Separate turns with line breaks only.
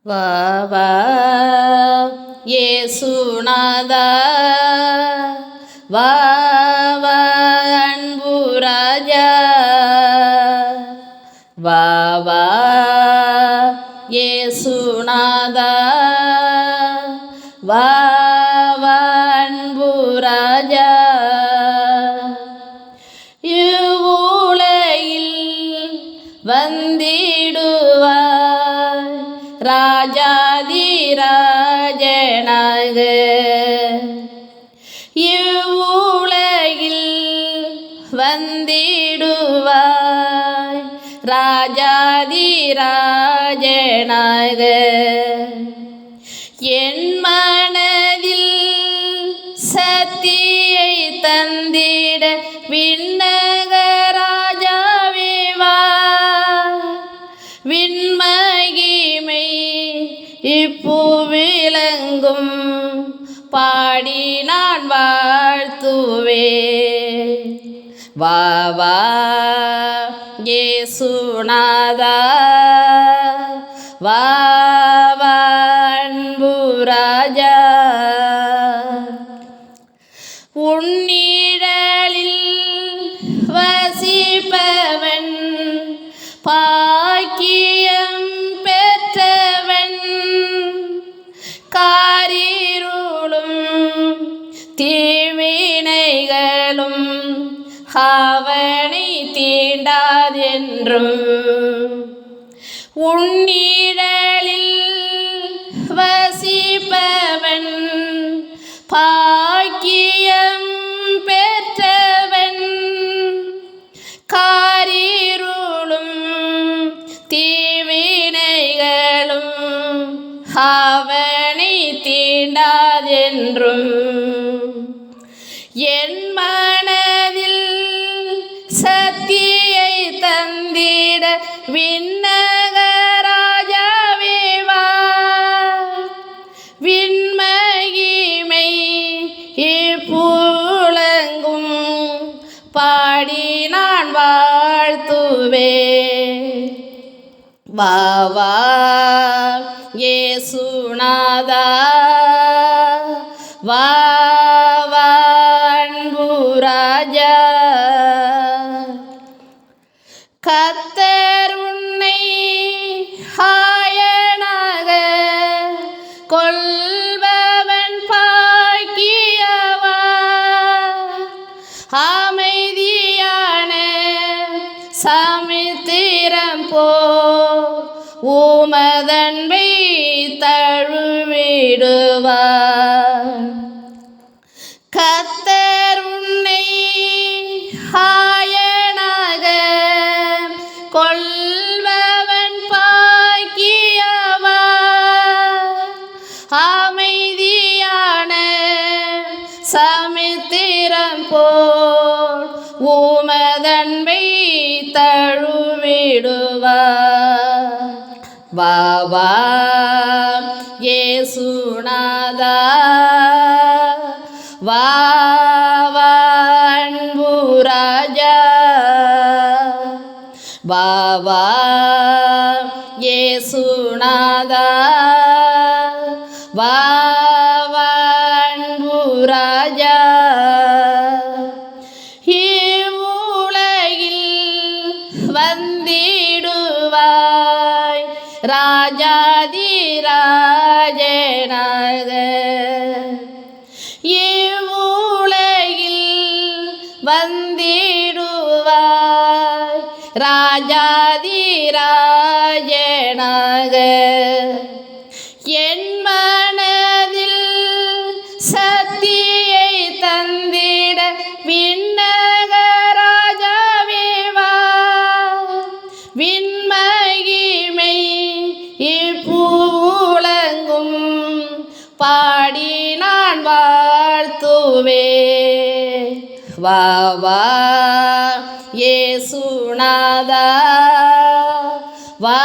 வா வா இயேசுநாதா, வா வா அன்பு ராஜா, வா வா இயேசுநாதா, வா வா அன்பு ராஜா. இவ்வுலகில் வந்திடுவாய் ராஜாதி ராஜனாக, இவ்வுலகில் வந்திடுவாய் ராஜாதி ராஜனாக. என் மனதில் சக்தியை தந்திட விண்ணக ராஜாவே வா, விண்மகிமை இப்புவிலங்கும் பாடி நான் வாழ்த்துவேன். வா வா இயேசுநாதா, வா வா அன்பு ராஜா. உன்னிழலில் வசிப்பவன் பாக்கியம் பெற்றவன், காரிருளும் தீவினைகளும் அவனை தீண்டாதென்றும். உன்னிழலில் வசிப்பவன் பாக்கியம் பெற்றவன், காரிருளும் தீவினைகளும் அவனை தீண்டாதென்றும். என் மனதில் சக்தியை தந்திட விண்ணக ராஜாவே வா, விண்மகிமை இப்புலங்கும் பாடி நான் வாழ்த்துவேன். வா வா இயேசுநாதா, வா வா அன்பு ராஜா. கர்த்தர் உன்னை ஆயனாக கொள்பவன் பாக்கியவான், அமைதியான சமுத்திரம் போல் உமதன்பை தழுவிடுவார். கர்த்தர் உன்னை ஆயனாக கொள்பவன் பாக்கியவான், அமைதியான சமுத்திரம் போல் உமதன்பை தழுவிடுவார். வா வா இயேசுநாதா, வா வா அன்பு ராஜா, வா வா இயேசுநாதா, வா வா அன்பு ராஜா. இவ்வுலகில் வந்திடுவாய் ராஜாதி ராஜனாக, இவ்வுலகில் வந்திடுவாய் ராஜாதி ராஜனாக. என் மனதில் சக்தியை தந்திட விண்ணக ராஜாவே வா, விண்மகிமை இப்புலங்கும் பாடி நான் வாழ்த்துவேன். வா வா இயேசுநாதா, வா